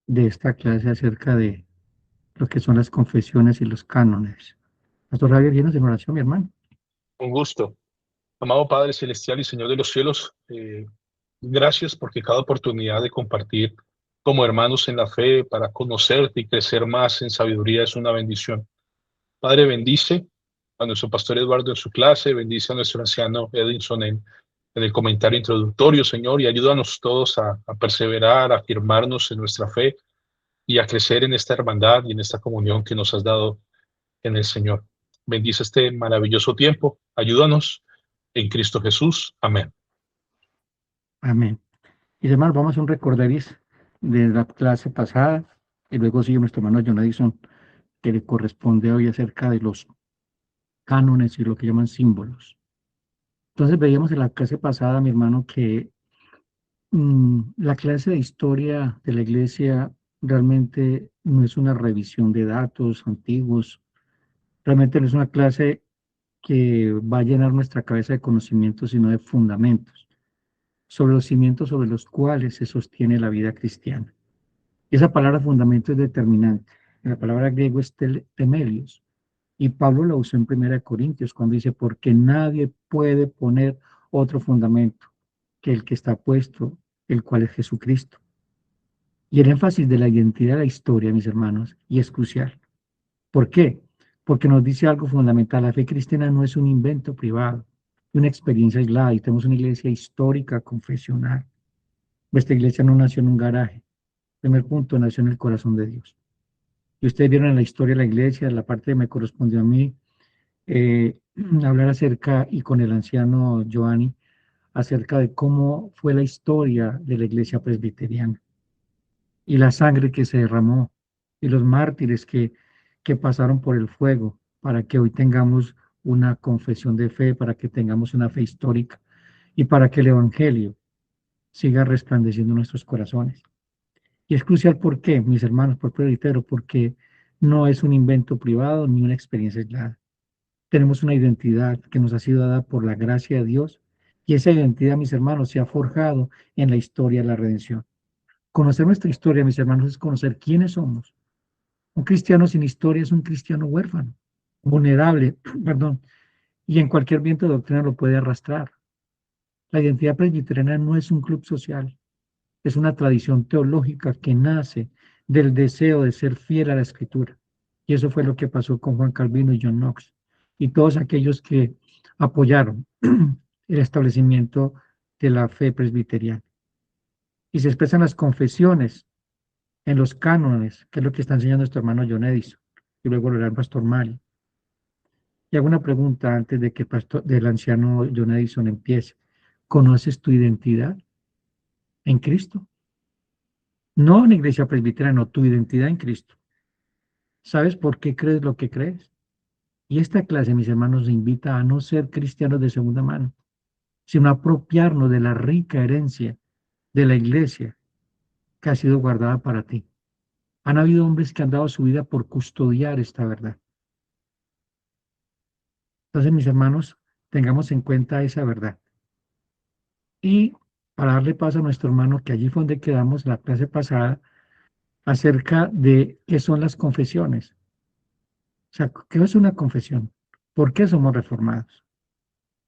de esta clase acerca de lo que son las confesiones y los cánones. Pastor Javier, llenos en oración, mi hermano. Un gusto. Amado Padre Celestial y Señor de los cielos, gracias porque cada oportunidad de compartir como hermanos en la fe para conocerte y crecer más en sabiduría es una bendición. Padre, bendice a nuestro pastor Eduardo en su clase, bendice a nuestro anciano Edinson en el comentario introductorio, Señor, y ayúdanos todos a perseverar, a afirmarnos en nuestra fe y a crecer en esta hermandad y en esta comunión que nos has dado en el Señor. Bendice este maravilloso tiempo. Ayúdanos en Cristo Jesús. Amén. Amén. Y hermanos, vamos a un recorderis de la clase pasada y luego sigue nuestro hermano John Edison, que le corresponde hoy acerca de los cánones y lo que llaman símbolos. Entonces veíamos en la clase pasada, mi hermano, que la clase de historia de la iglesia realmente no es una revisión de datos antiguos, realmente no es una clase que va a llenar nuestra cabeza de conocimientos, sino de fundamentos, sobre los cimientos sobre los cuales se sostiene la vida cristiana. Y esa palabra fundamento es determinante. La palabra griego es temelios, y Pablo la usó en 1 Corintios cuando dice, porque nadie puede poner otro fundamento que el que está puesto, el cual es Jesucristo. Y el énfasis de la identidad de la historia, mis hermanos, y es crucial. ¿Por qué? Porque nos dice algo fundamental. La fe cristiana no es un invento privado, una experiencia aislada, y tenemos una iglesia histórica, confesional. Nuestra iglesia no nació en un garaje. Primer punto, nació en el corazón de Dios. Y ustedes vieron en la historia de la iglesia, la parte que me correspondió a mí, eh, hablar acerca, y con el anciano Giovanni, acerca de cómo fue la historia de la iglesia presbiteriana y la sangre que se derramó y los mártires que pasaron por el fuego para que hoy tengamos una confesión de fe, para que tengamos una fe histórica y para que el Evangelio siga resplandeciendo en nuestros corazones. Y es crucial, ¿por qué, mis hermanos? Por reitero, porque no es un invento privado ni una experiencia aislada. Tenemos una identidad que nos ha sido dada por la gracia de Dios, y esa identidad, mis hermanos, se ha forjado en la historia de la redención. Conocer nuestra historia, mis hermanos, es conocer quiénes somos. Un cristiano sin historia es un cristiano huérfano, vulnerable, perdón, y en cualquier viento de doctrina lo puede arrastrar. La identidad presbiteriana no es un club social, es una tradición teológica que nace del deseo de ser fiel a la Escritura. Y eso fue lo que pasó con Juan Calvino y John Knox y todos aquellos que apoyaron el establecimiento de la fe presbiteriana. Y se expresan las confesiones en los cánones, que es lo que está enseñando nuestro hermano John Edison, y luego lo hará el pastor Mali. Y hago una pregunta antes de que del anciano John Edison empiece. ¿Conoces tu identidad en Cristo? No en la iglesia presbiteriana, tu identidad en Cristo. ¿Sabes por qué crees lo que crees? Y esta clase, mis hermanos, nos invita a no ser cristianos de segunda mano, sino a apropiarnos de la rica herencia de la iglesia que ha sido guardada para ti. Han habido hombres que han dado su vida por custodiar esta verdad. Entonces, mis hermanos, tengamos en cuenta esa verdad. Y para darle paso a nuestro hermano, que allí fue donde quedamos la clase pasada, acerca de qué son las confesiones. O sea, ¿qué es una confesión? ¿Por qué somos reformados?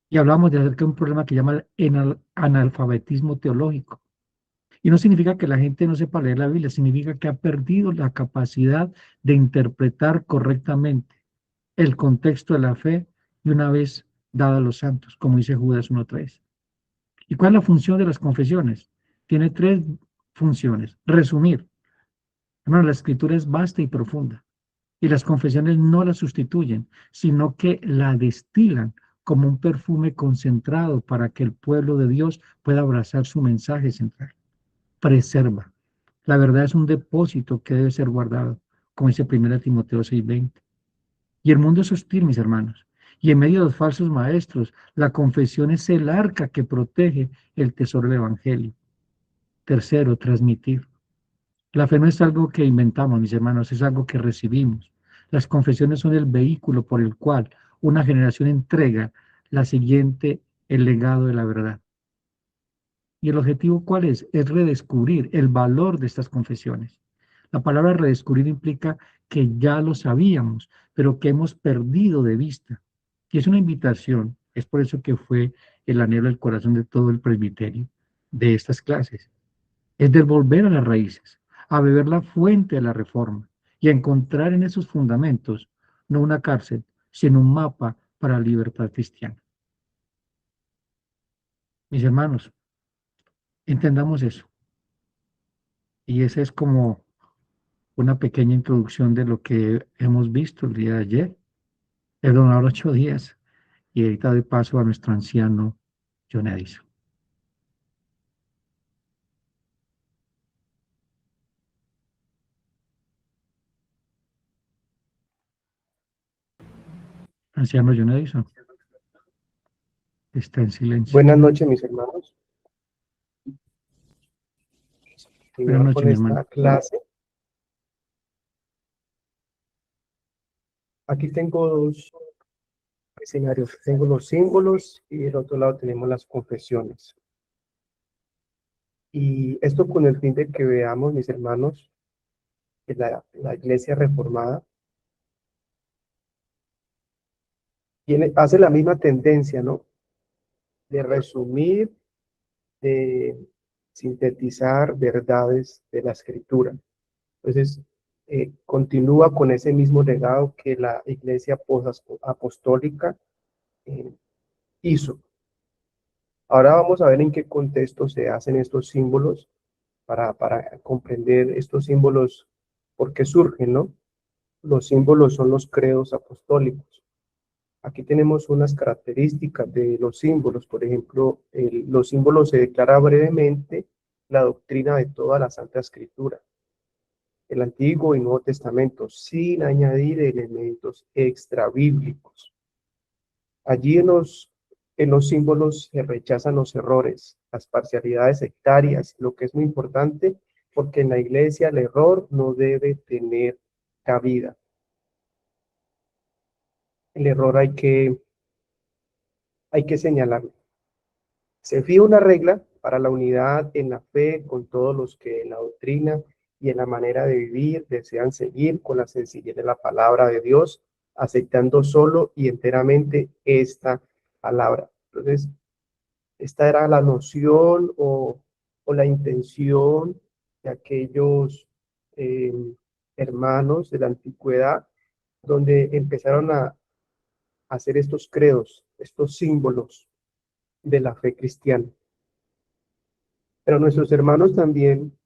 Y hablamos de acerca de un problema que llama el analfabetismo teológico. Y no significa que la gente no sepa leer la Biblia, significa que ha perdido la capacidad de interpretar correctamente el contexto de la fe y una vez dada a los santos, como dice Judas 1:3. ¿Y cuál es la función de las confesiones? Tiene tres funciones. Resumir. Hermano, la escritura es vasta y profunda y las confesiones no la sustituyen, sino que la destilan como un perfume concentrado para que el pueblo de Dios pueda abrazar su mensaje central. Preserva. La verdad es un depósito que debe ser guardado, como dice 1 Timoteo 6:20. Y el mundo es hostil, mis hermanos. Y en medio de los falsos maestros, la confesión es el arca que protege el tesoro del Evangelio. Tercero, transmitir. La fe no es algo que inventamos, mis hermanos, es algo que recibimos. Las confesiones son el vehículo por el cual una generación entrega la siguiente el legado de la verdad. ¿Y el objetivo cuál es? Es redescubrir el valor de estas confesiones. La palabra redescubrir implica que ya lo sabíamos, pero que hemos perdido de vista. Y es una invitación, es por eso que fue el anhelo del corazón de todo el presbiterio de estas clases. Es de volver a las raíces, a beber la fuente de la reforma y a encontrar en esos fundamentos no una cárcel, sino un mapa para la libertad cristiana. Mis hermanos, entendamos eso. Y esa es como una pequeña introducción de lo que hemos visto el día de ayer, perdón, ahora 8 días, y ahorita doy paso a nuestro anciano John Edison. Anciano John Edison, está en silencio. Buenas noches, mis hermanos. Buenas Continuar noches, con mi hermano. esta clase. Aquí tengo dos escenarios. Tengo los símbolos y del otro lado tenemos las confesiones. Y esto con el fin de que veamos, mis hermanos, que la Iglesia Reformada hace la misma tendencia, ¿no? De resumir, de sintetizar verdades de la Escritura. Entonces, continúa con ese mismo legado que la Iglesia apostólica hizo. Ahora vamos a ver en qué contexto se hacen estos símbolos para comprender estos símbolos, por qué surgen, ¿no? Los símbolos son los credos apostólicos. Aquí tenemos unas características de los símbolos. Por ejemplo, los símbolos se declara brevemente la doctrina de toda la Santa Escritura, el Antiguo y Nuevo Testamento, sin añadir elementos extrabíblicos. Allí en los símbolos se rechazan los errores, las parcialidades sectarias, lo que es muy importante, porque en la iglesia el error no debe tener cabida. El error hay que señalarlo. Se fija una regla para la unidad en la fe con todos los que en la doctrina y en la manera de vivir desean seguir con la sencillez de la palabra de Dios, aceptando solo y enteramente esta palabra. Entonces, esta era la noción o la intención de aquellos eh, hermanos de la antigüedad, donde empezaron a hacer estos credos, estos símbolos de la fe cristiana. Pero nuestros hermanos también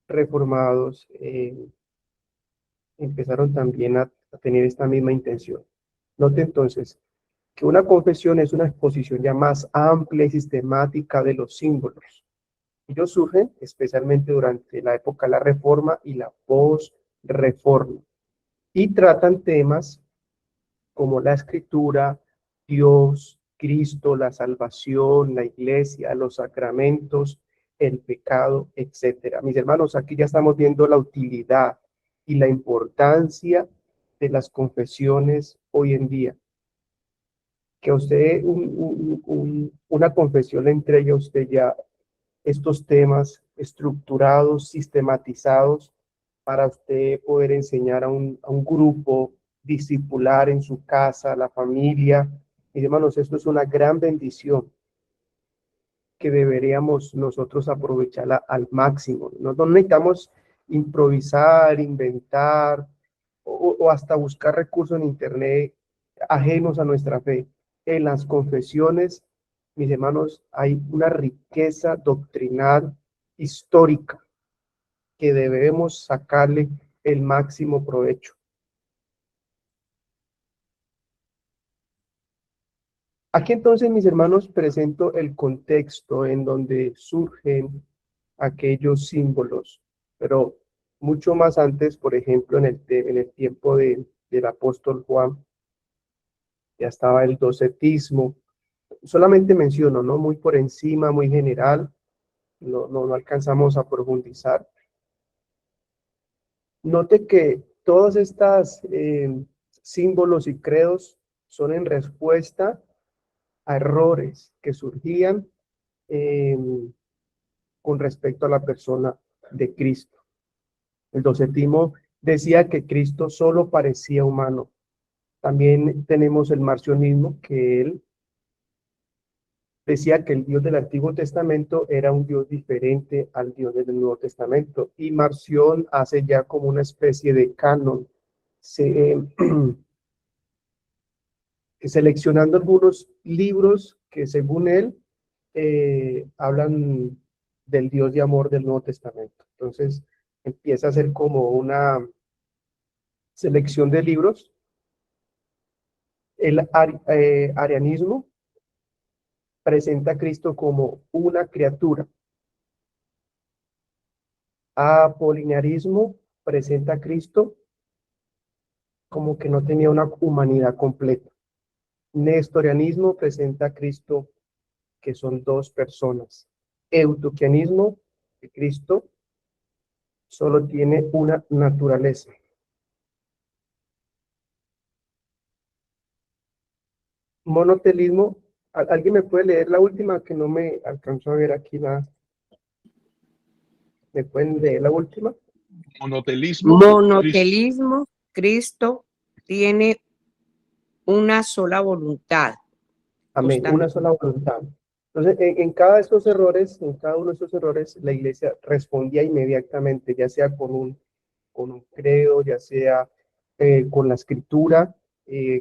reformados empezaron también a tener esta misma intención. Note entonces que una confesión es una exposición ya más amplia y sistemática de los símbolos. Ellos surgen especialmente durante la época de la Reforma y la post-Reforma y tratan temas como la Escritura, Dios, Cristo, la salvación, la iglesia, los sacramentos, el pecado, etcétera. Mis hermanos, aquí ya estamos viendo la utilidad y la importancia de las confesiones hoy en día. Que a usted una confesión le entregue a usted ya estos temas estructurados, sistematizados, para usted poder enseñar a un grupo, discipular en su casa, la familia. Mis hermanos, esto es una gran bendición que deberíamos nosotros aprovecharla al máximo. No necesitamos improvisar, inventar o hasta buscar recursos en internet ajenos a nuestra fe. En las confesiones, mis hermanos, hay una riqueza doctrinal histórica que debemos sacarle el máximo provecho. Aquí entonces, mis hermanos, presento el contexto en donde surgen aquellos símbolos, pero mucho más antes, por ejemplo, en el tiempo del apóstol Juan, ya estaba el docetismo. Solamente menciono, ¿no? Muy por encima, muy general, no alcanzamos a profundizar. Note que todas estas símbolos y credos son en respuesta a errores que surgían con respecto a la persona de Cristo. El docetismo decía que Cristo solo parecía humano. También tenemos el marcionismo, que él decía que el Dios del Antiguo Testamento era un Dios diferente al Dios del Nuevo Testamento. Y Marción hace ya como una especie de canon, seleccionando algunos libros que según él hablan del Dios de amor del Nuevo Testamento. Entonces empieza a ser como una selección de libros. El arianismo presenta a Cristo como una criatura. Apolinarismo presenta a Cristo como que no tenía una humanidad completa. Nestorianismo presenta a Cristo que son dos personas. Eutuquianismo, que Cristo solo tiene una naturaleza. Monotelismo, ¿alguien me puede leer la última que no me alcanzó a ver aquí nada? ¿Me pueden leer la última? Monotelismo. Monotelismo, Cristo tiene una sola voluntad. Amén, una sola voluntad. Entonces, en cada de estos errores, en cada uno de estos errores, la iglesia respondía inmediatamente, ya sea con un credo, ya sea con la escritura,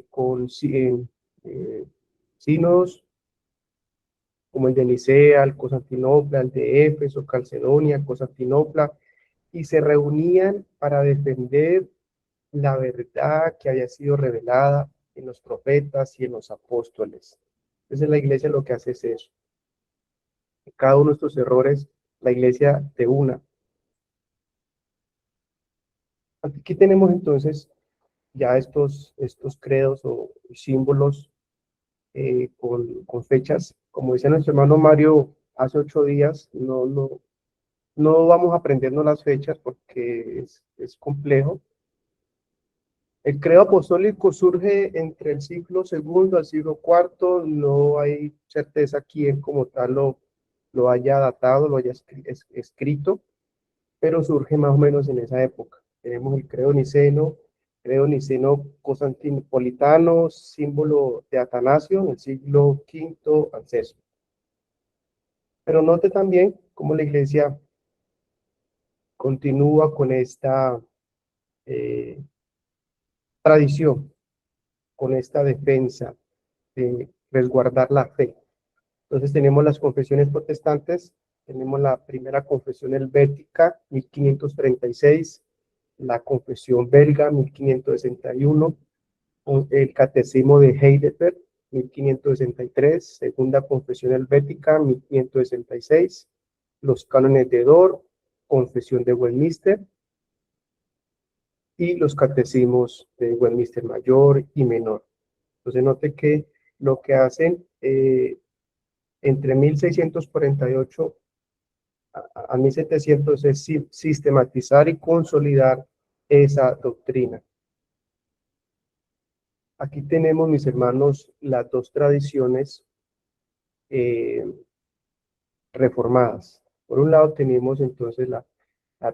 con sínodos, como el de Nicea, el Constantinopla, el de Éfeso, Calcedonia, Constantinopla, y se reunían para defender la verdad que había sido revelada en los profetas y en los apóstoles. Entonces la iglesia lo que hace es eso. En cada uno de estos errores, la iglesia te una. Aquí tenemos entonces ya estos credos o símbolos con fechas. Como decía nuestro hermano Mario hace 8 días, no vamos a aprendernos las fechas porque es complejo. El credo apostólico surge entre el siglo II al siglo IV. No hay certeza quién como tal lo haya datado, lo haya escrito, pero surge más o menos en esa época. Tenemos el credo niceno constantinopolitano, símbolo de Atanasio en el siglo V al VI. Pero note también cómo la iglesia continúa con esta tradición, con esta defensa de resguardar la fe. Entonces tenemos las confesiones protestantes, tenemos la primera confesión helvética, 1536, la confesión belga, 1561, el catecismo de Heidelberg, 1563, segunda confesión helvética, 1566, los cánones de Dort, confesión de Westminster, y los catecismos de Westminster mayor y menor. Entonces note que lo que hacen entre 1648 a 1700 es sistematizar y consolidar esa doctrina. Aquí tenemos, mis hermanos, las dos tradiciones reformadas. Por un lado tenemos entonces la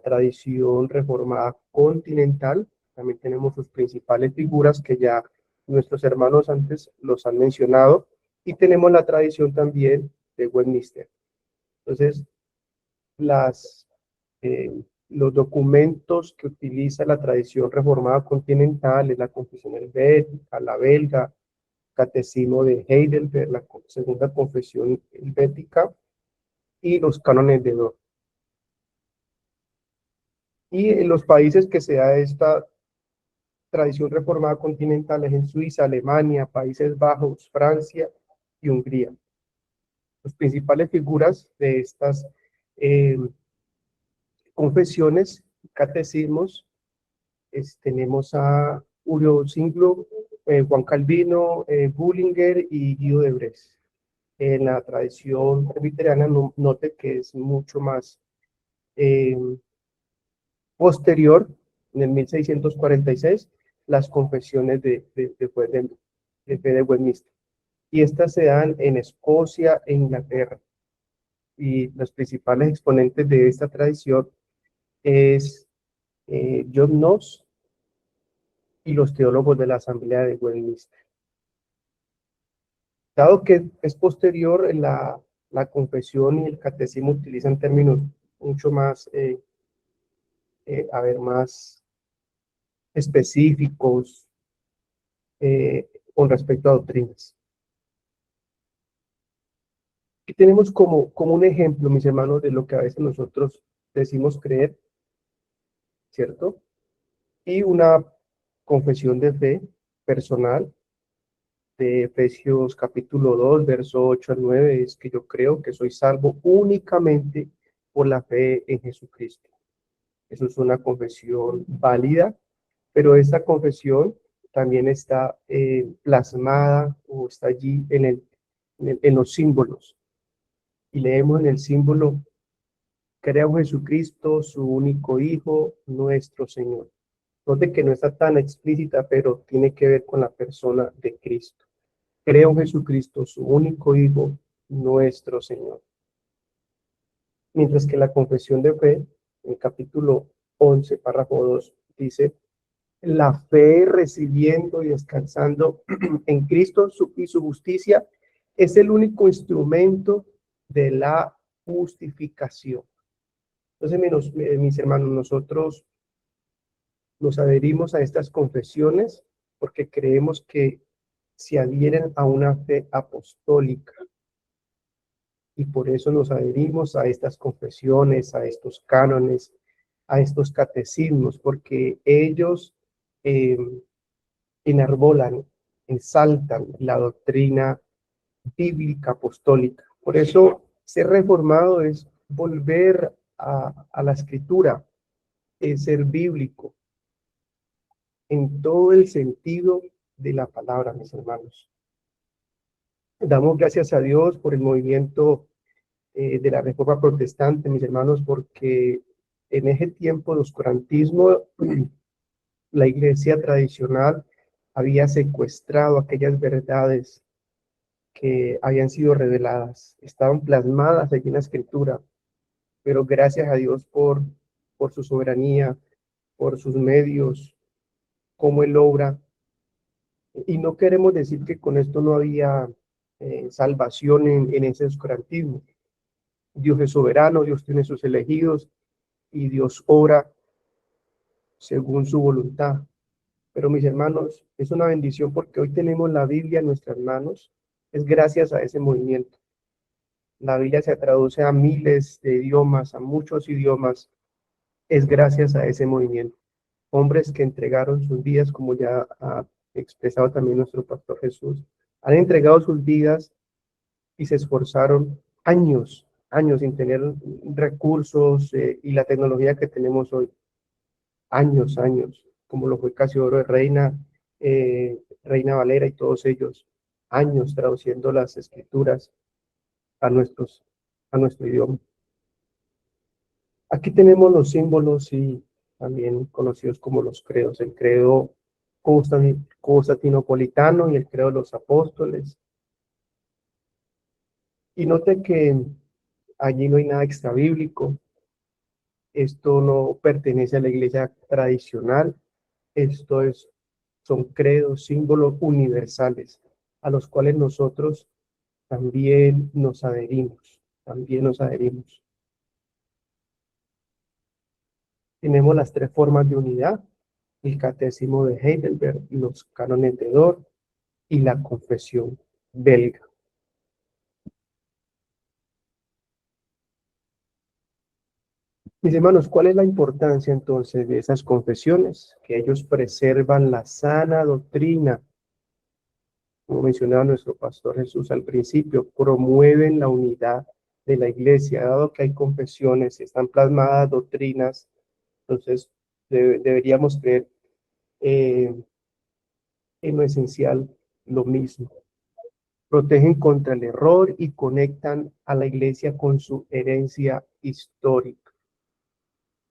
tradición reformada continental. También tenemos sus principales figuras que ya nuestros hermanos antes los han mencionado, y tenemos la tradición también de Westminster. Entonces, los documentos que utiliza la tradición reformada continental es la confesión helvética, la belga, catecismo de Heidelberg, la segunda confesión helvética y los cánones de Dort. Y en los países que se da esta tradición reformada continental es en Suiza, Alemania, Países Bajos, Francia y Hungría. Las principales figuras de estas confesiones, catecismos, tenemos a Julio Zwinglio, Juan Calvino, Bullinger y Guido de Bresse. En la tradición presbiteriana, note que es mucho más posterior, en el 1646, las confesiones de fe de Westminster. Y estas se dan en Escocia e Inglaterra. Y los principales exponentes de esta tradición es John Knox y los teólogos de la Asamblea de Westminster. Dado que es posterior, la confesión y el catecismo utilizan términos mucho más, más específicos con respecto a doctrinas. Aquí tenemos como un ejemplo, mis hermanos, de lo que a veces nosotros decimos creer, ¿cierto? Y una confesión de fe personal de Efesios capítulo 2, verso 8 al 9, es que yo creo que soy salvo únicamente por la fe en Jesucristo. Eso es una confesión válida, pero esta confesión también está plasmada o está allí en los símbolos. Y leemos en el símbolo: creo en Jesucristo, su único Hijo, nuestro Señor. Note que no está tan explícita, pero tiene que ver con la persona de Cristo. Creo en Jesucristo, su único Hijo, nuestro Señor. Mientras que la confesión de fe, en capítulo 11, párrafo 2, dice: la fe recibiendo y descansando en Cristo y su justicia es el único instrumento de la justificación. Entonces, mis hermanos, nosotros nos adherimos a estas confesiones porque creemos que se adhieren a una fe apostólica, y por eso nos adherimos a estas confesiones, a estos cánones, a estos catecismos, porque ellos enarbolan, ensaltan la doctrina bíblica apostólica. Por eso ser reformado es volver a la escritura, es ser bíblico en todo el sentido de la palabra, mis hermanos. Damos gracias a Dios por el movimiento de la Reforma Protestante, mis hermanos, porque en ese tiempo de oscurantismo, la iglesia tradicional había secuestrado aquellas verdades que habían sido reveladas, estaban plasmadas allí en la escritura, pero gracias a Dios por su soberanía, por sus medios, cómo Él obra. Y no queremos decir que con esto no había salvación en ese oscurantismo. Dios es soberano, Dios tiene sus elegidos y Dios obra según su voluntad. Pero mis hermanos, es una bendición porque hoy tenemos la Biblia en nuestras manos. Es gracias a ese movimiento. La Biblia se traduce a miles de idiomas, a muchos idiomas. Es gracias a ese movimiento. Hombres que entregaron sus vidas, como ya ha expresado también nuestro pastor Jesús, han entregado sus vidas y se esforzaron años sin tener recursos y la tecnología que tenemos hoy. Años, como lo fue Casiodoro de Reina, Reina Valera y todos ellos, años traduciendo las escrituras a nuestro idioma. Aquí tenemos los símbolos y también conocidos como los credos: el credo constantinopolitano y el credo de los apóstoles. Y note que allí no hay nada extrabíblico. Esto no pertenece a la iglesia tradicional. Son credos, símbolos universales a los cuales nosotros también nos adherimos. Tenemos las tres formas de unidad: el catecismo de Heidelberg, los cánones de Dort y la confesión belga. Mis hermanos, ¿cuál es la importancia entonces de esas confesiones? Que ellos preservan la sana doctrina, como mencionaba nuestro pastor Jesús al principio, promueven la unidad de la iglesia. Dado que hay confesiones, están plasmadas doctrinas, entonces deberíamos creer en lo esencial lo mismo. Protegen contra el error y conectan a la iglesia con su herencia histórica.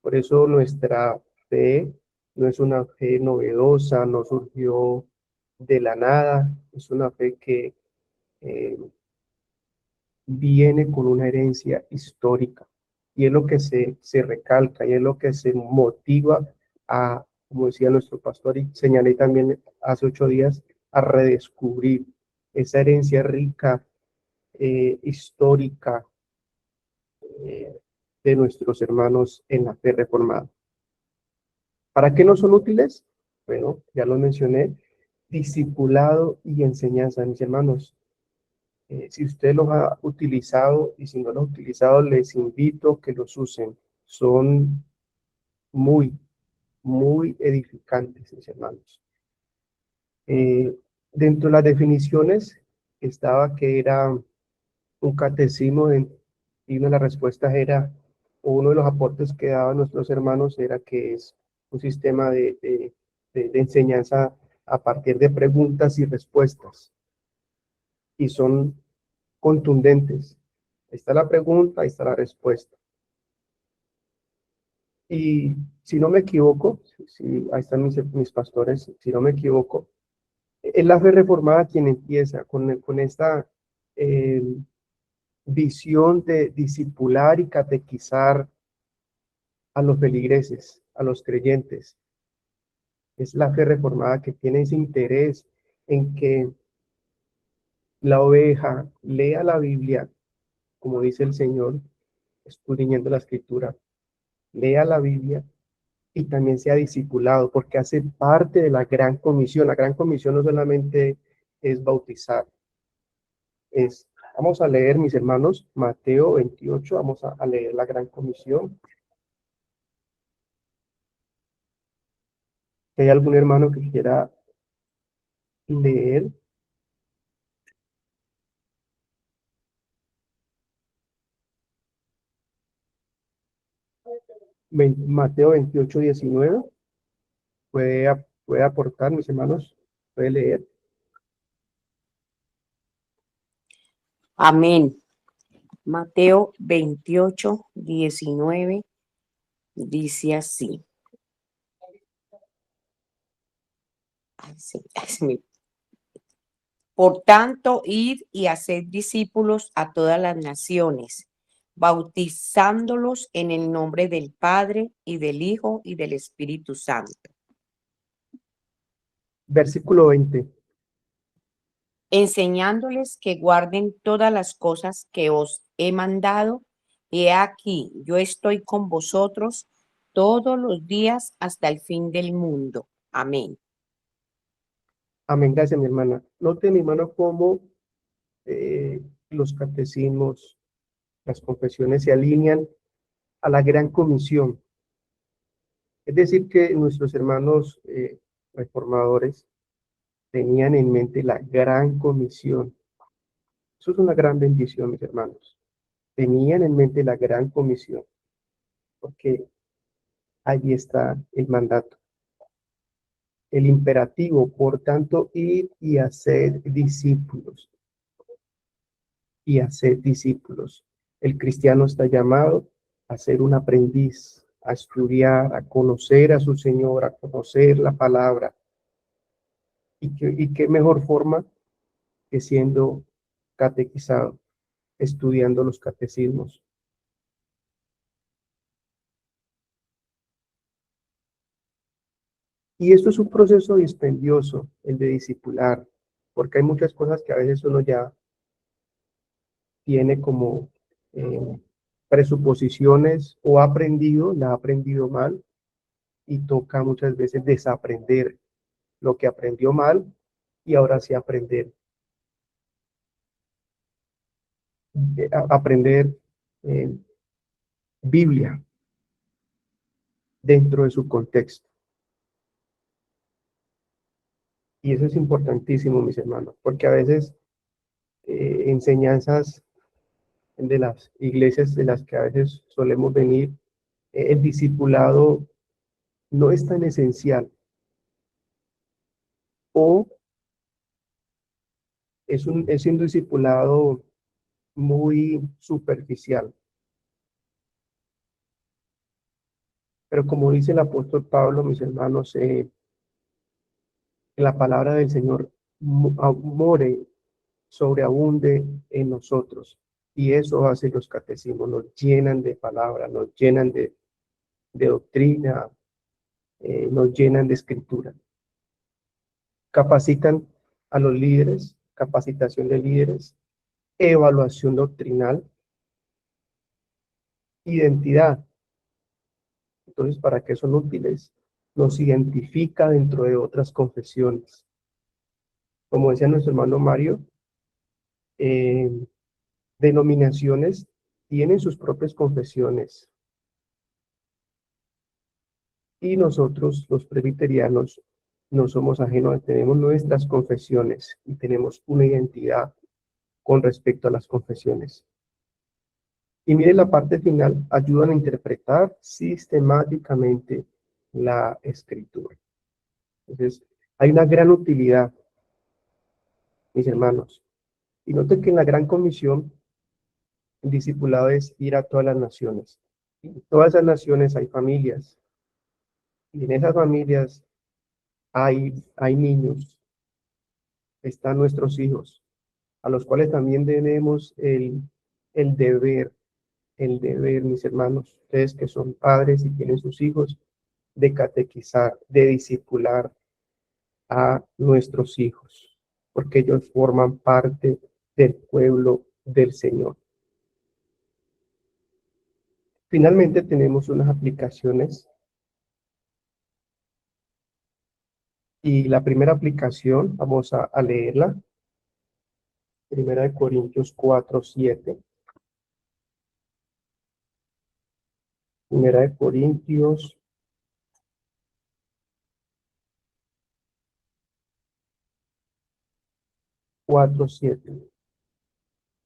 Por eso nuestra fe no es una fe novedosa, no surgió de la nada, es una fe que viene con una herencia histórica, y es lo que se recalca y es lo que se motiva a, como decía nuestro pastor y señalé también hace 8 días, a redescubrir esa herencia rica, histórica, de nuestros hermanos en la fe reformada. ¿Para qué no son útiles? Bueno, ya lo mencioné, discipulado y enseñanza, mis hermanos. Si usted los ha utilizado y si no los ha utilizado, les invito a que los usen. Son muy, muy edificantes, mis hermanos. Dentro de las definiciones estaba que era un catecismo y una de las respuestas era, o uno de los aportes que daban nuestros hermanos era que es un sistema de enseñanza a partir de preguntas y respuestas. Y son contundentes. Ahí está la pregunta, ahí está la respuesta. Y si no me equivoco, ahí están mis pastores, si no me equivoco, es la fe reformada quien empieza con esta visión de discipular y catequizar a los feligreses, a los creyentes. Es la fe reformada que tiene ese interés en que la oveja lea la Biblia, como dice el Señor, escudriñando la Escritura, lea la Biblia y también sea discipulado, porque hace parte de la gran comisión. La gran comisión no solamente es bautizar, vamos a leer, mis hermanos, Mateo 28, vamos a leer la gran comisión. Si hay algún hermano que quiera leer. Mateo 28, 19. Puede aportar, mis hermanos, puede leer. Amén. Mateo 28, 19 dice así. Por tanto, id y haced discípulos a todas las naciones, bautizándolos en el nombre del Padre y del Hijo y del Espíritu Santo. Versículo 20. Enseñándoles que guarden todas las cosas que os he mandado, y he aquí, yo estoy con vosotros todos los días hasta el fin del mundo. Amén. Amén, gracias, mi hermana. Note, mi hermano, cómo los catecismos, las confesiones se alinean a la gran comisión. Es decir, que nuestros hermanos reformadores tenían en mente la gran comisión. Eso es una gran bendición, mis hermanos. Tenían en mente la gran comisión, porque allí está el mandato. El imperativo, por tanto, ir y hacer discípulos. Y hacer discípulos. El cristiano está llamado a ser un aprendiz, a estudiar, a conocer a su Señor, a conocer la palabra. Y qué mejor forma que siendo catequizado, estudiando los catecismos. Y esto es un proceso dispendioso, el de discipular, porque hay muchas cosas que a veces uno ya tiene como presuposiciones o la ha aprendido mal y toca muchas veces desaprender lo que aprendió mal y ahora sí aprender Biblia dentro de su contexto. Y eso es importantísimo, mis hermanos, porque a veces enseñanzas de las iglesias de las que a veces solemos venir, el discipulado no es tan esencial o es un discipulado muy superficial. Pero como dice el apóstol Pablo, mis hermanos, que la palabra del Señor more, sobreabunde en nosotros. Y eso hace los catecismos, nos llenan de palabra, nos llenan de doctrina, nos llenan de escritura. Capacitan a los líderes, capacitación de líderes, evaluación doctrinal, identidad. Entonces, ¿para qué son útiles? Nos identifica dentro de otras confesiones. Como decía nuestro hermano Mario, denominaciones tienen sus propias confesiones. Y nosotros, los presbiterianos, no somos ajenos, tenemos nuestras confesiones y tenemos una identidad con respecto a las confesiones. Y mire la parte final, ayudan a interpretar sistemáticamente la escritura. Entonces, hay una gran utilidad, mis hermanos. Y note que en la gran comisión, el discipulado es ir a todas las naciones. En todas esas naciones hay familias. Y en esas familias hay niños, están nuestros hijos, a los cuales también tenemos el deber, mis hermanos, ustedes que son padres y tienen sus hijos, de catequizar, de discipular a nuestros hijos, porque ellos forman parte del pueblo del Señor. Finalmente tenemos unas aplicaciones. Y la primera aplicación, vamos a leerla. Primera de Corintios 4:7. Primera de Corintios 4:7.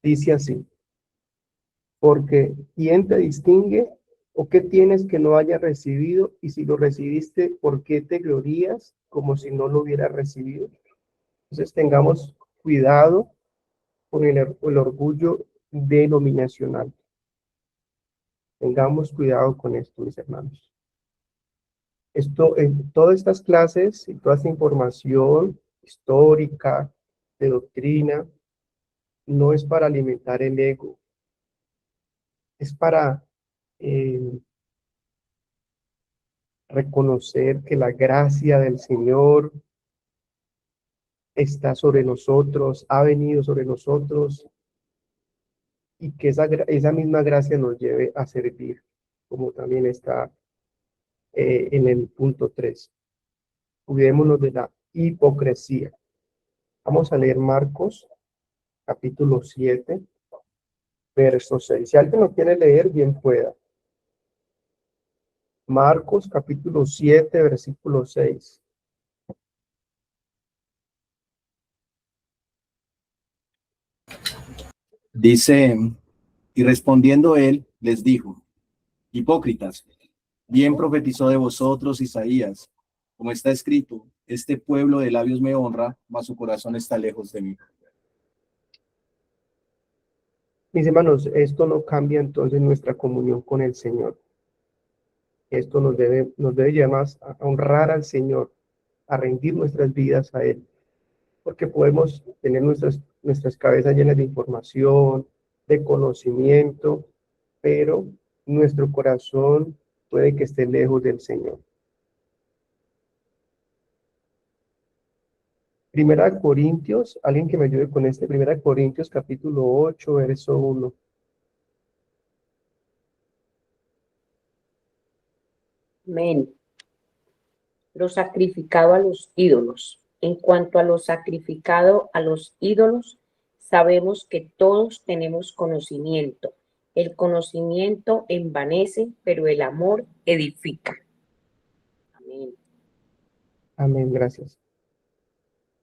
Dice así: porque ¿quién te distingue? ¿O qué tienes que no hayas recibido? Y si lo recibiste, ¿por qué te glorías como si no lo hubieras recibido? Entonces tengamos cuidado con el orgullo denominacional. Tengamos cuidado con esto, mis hermanos. Esto, en todas estas clases y toda esta información histórica, de doctrina, no es para alimentar el ego, es para reconocer que la gracia del Señor está sobre nosotros, ha venido sobre nosotros, y que esa misma gracia nos lleve a servir, como también está en el punto 3. Cuidémonos de la hipocresía. Vamos a leer Marcos, capítulo 7, verso 6. Si alguien lo quiere leer, bien pueda. Marcos, capítulo 7, versículo 6. Dice, y respondiendo él, les dijo: hipócritas, bien profetizó de vosotros Isaías, como está escrito: este pueblo de labios me honra, mas su corazón está lejos de mí. Mis hermanos, esto no cambia entonces nuestra comunión con el Señor. Esto nos debe llevar más a honrar al Señor, a rendir nuestras vidas a Él, porque podemos tener nuestras cabezas llenas de información, de conocimiento, pero nuestro corazón puede que esté lejos del Señor. Primera de Corintios, alguien que me ayude con este, Primera de Corintios, capítulo 8, verso 1. Amén. Lo sacrificado a los ídolos. En cuanto a lo sacrificado a los ídolos, sabemos que todos tenemos conocimiento. El conocimiento envanece, pero el amor edifica. Amén. Amén, gracias.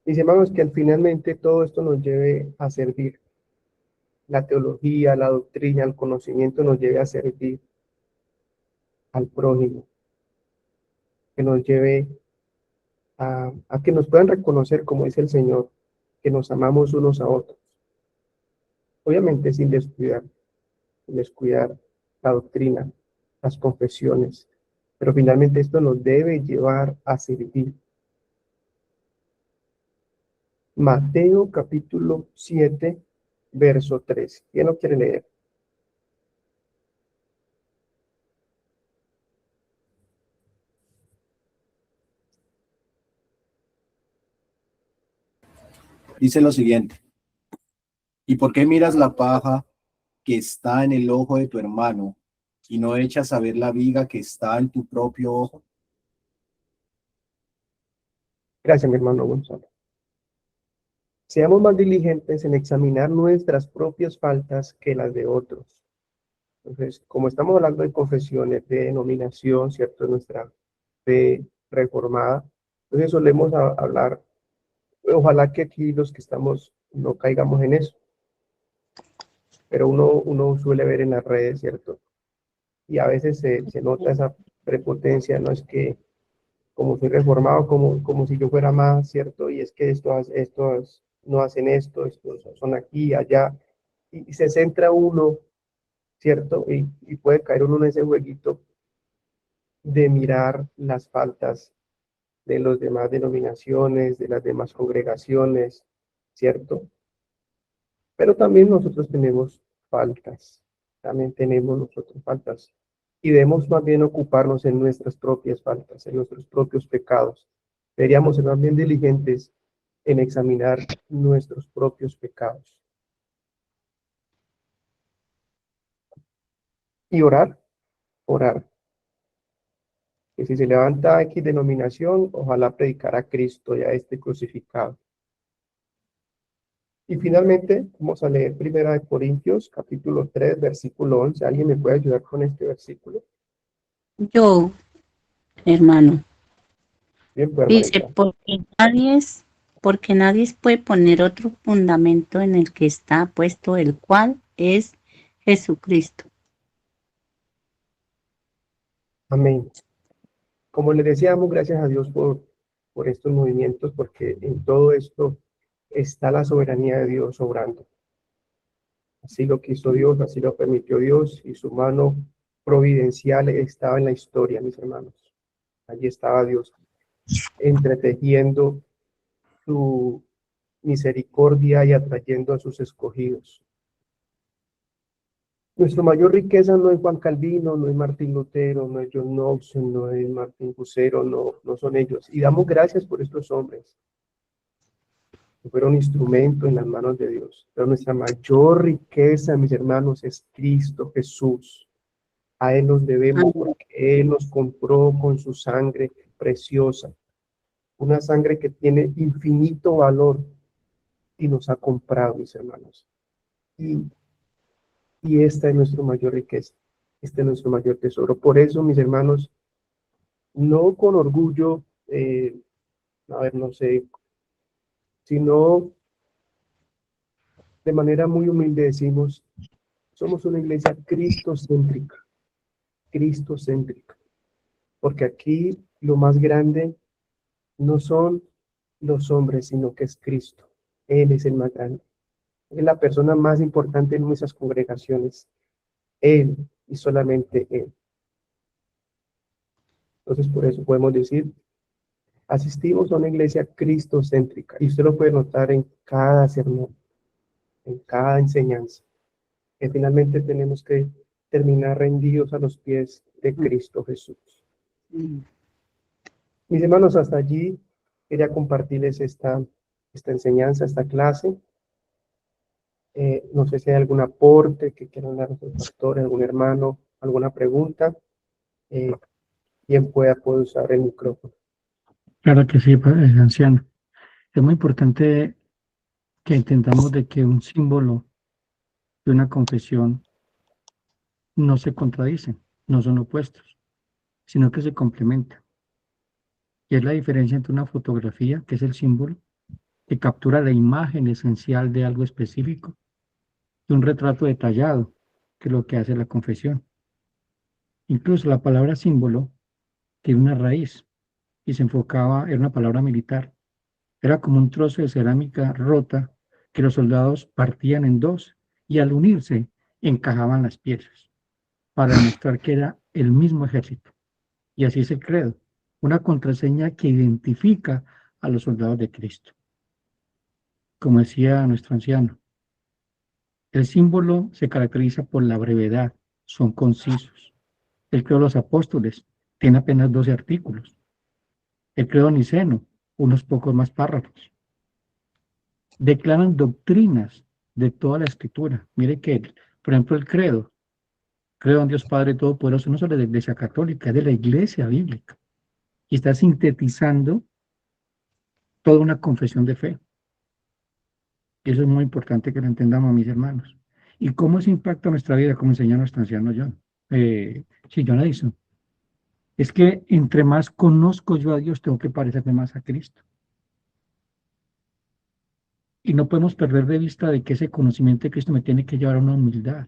Mis hermanos, que finalmente todo esto nos lleve a servir. La teología, la doctrina, el conocimiento nos lleve a servir al prójimo, que nos lleve a que nos puedan reconocer, como dice el Señor, que nos amamos unos a otros. Obviamente sin descuidar la doctrina, las confesiones, pero finalmente esto nos debe llevar a servir. Mateo capítulo 7, verso 3. ¿Quién lo quiere leer? Dice lo siguiente: ¿y por qué miras la paja que está en el ojo de tu hermano y no echas a ver la viga que está en tu propio ojo? Gracias, mi hermano Gonzalo. Seamos más diligentes en examinar nuestras propias faltas que las de otros. Entonces, como estamos hablando de confesiones, de denominación, ¿cierto? Nuestra fe reformada, entonces solemos hablar, ojalá que aquí los que estamos no caigamos en eso, pero uno suele ver en las redes, ¿cierto? Y a veces se nota esa prepotencia, no es que como soy reformado, como si yo fuera más, ¿cierto? Y es que estos no hacen esto, estos son aquí, allá, y se centra uno, ¿cierto? Y puede caer uno en ese jueguito de mirar las faltas de las demás denominaciones, de las demás congregaciones, ¿cierto? Pero también nosotros tenemos faltas, también tenemos nosotros faltas. Y debemos más bien ocuparnos en nuestras propias faltas, en nuestros propios pecados. Deberíamos ser más bien diligentes en examinar nuestros propios pecados. Y orar. Que si se levanta X denominación, ojalá predicar a Cristo y a este crucificado. Y finalmente, vamos a leer 1 Corintios, capítulo 3, versículo 11. ¿Alguien me puede ayudar con este versículo? Yo, hermano, Bien, pues, dice, hermanita. porque nadie puede poner otro fundamento en el que está puesto, el cual es Jesucristo. Amén. Como les decíamos, gracias a Dios por estos movimientos, porque en todo esto está la soberanía de Dios obrando. Así lo quiso Dios, así lo permitió Dios, y su mano providencial estaba en la historia, mis hermanos. Allí estaba Dios entretejiendo su misericordia y atrayendo a sus escogidos. Nuestra mayor riqueza no es Juan Calvino, no es Martín Lutero, no es John Knox, no es Martín Lucero, no son ellos. Y damos gracias por estos hombres que fueron instrumento en las manos de Dios. Pero nuestra mayor riqueza, mis hermanos, es Cristo Jesús. A Él nos debemos porque Él nos compró con su sangre preciosa. Una sangre que tiene infinito valor y nos ha comprado, mis hermanos. Y esta es nuestra mayor riqueza. Este es nuestro mayor tesoro. Por eso, mis hermanos, no con orgullo, no sé, sino de manera muy humilde decimos, somos una iglesia cristocéntrica, cristocéntrica, porque aquí lo más grande no son los hombres, sino que es Cristo. Él es el más grande. Es la persona más importante en nuestras congregaciones. Él y solamente Él. Entonces, por eso podemos decir, asistimos a una iglesia cristocéntrica. Y usted lo puede notar en cada sermón, en cada enseñanza, que finalmente tenemos que terminar rendidos a los pies de Cristo Jesús. Mis hermanos, hasta allí quería compartirles esta enseñanza, esta clase. No sé si hay algún aporte que quieran dar los pastores, algún hermano, alguna pregunta. Quien pueda usar el micrófono. Claro que sí, anciano. Es muy importante que entendamos de que un símbolo de una confesión no se contradicen, no son opuestos, sino que se complementan. Y es la diferencia entre una fotografía, que es el símbolo, que captura la imagen esencial de algo específico, y un retrato detallado, que es lo que hace la confesión. Incluso la palabra símbolo tiene una raíz y se enfocaba, era una palabra militar. Era como un trozo de cerámica rota que los soldados partían en dos y al unirse encajaban las piezas para demostrar que era el mismo ejército. Y así es el credo, una contraseña que identifica a los soldados de Cristo. Como decía nuestro anciano, el símbolo se caracteriza por la brevedad, son concisos. El credo de los apóstoles tiene apenas 12 artículos. El credo niceno, unos pocos más párrafos. declaran doctrinas de toda la escritura. Mire que, por ejemplo, el credo, creo en Dios Padre Todopoderoso, no solo de la Iglesia Católica, es de la Iglesia Bíblica. Y está sintetizando toda una confesión de fe. Y eso es muy importante que lo entendamos, mis hermanos. ¿Y cómo eso impacta nuestra vida, como enseñó nuestro anciano John? John Edison. Es que entre más conozco yo a Dios, tengo que parecerme más a Cristo. Y no podemos perder de vista de que ese conocimiento de Cristo me tiene que llevar a una humildad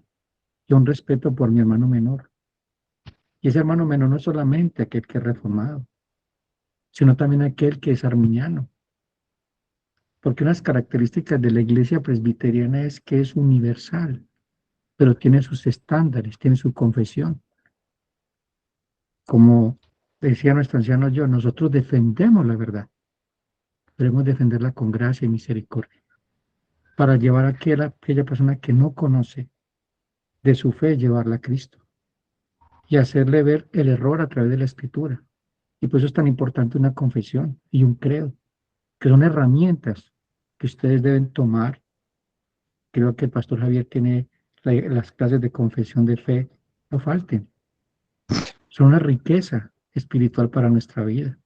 y a un respeto por mi hermano menor. Y ese hermano menor no es solamente aquel que es reformado, sino también aquel que es arminiano. Porque unas características de la iglesia presbiteriana es que es universal, pero tiene sus estándares, tiene su confesión. Como decía nuestro anciano John, nosotros defendemos la verdad. Debemos defenderla con gracia y misericordia, para llevar a aquella persona que no conoce de su fe, llevarla a Cristo y hacerle ver el error a través de la escritura. Y por eso es tan importante una confesión y un credo, que son herramientas que ustedes deben tomar. Creo que el pastor Javier tiene las clases de confesión de fe, no falten. Son una riqueza espiritual para nuestra vida,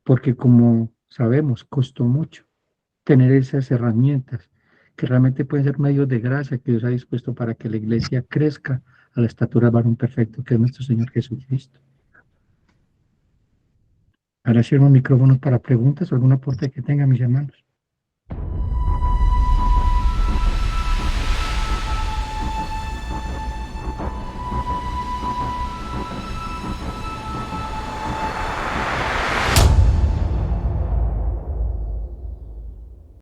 porque como sabemos, costó mucho tener esas herramientas que realmente pueden ser medios de gracia que Dios ha dispuesto para que la iglesia crezca a la estatura del varón perfecto, que es nuestro Señor Jesucristo. Ahora cierro los micrófonos para preguntas o algún aporte que tengan mis hermanos.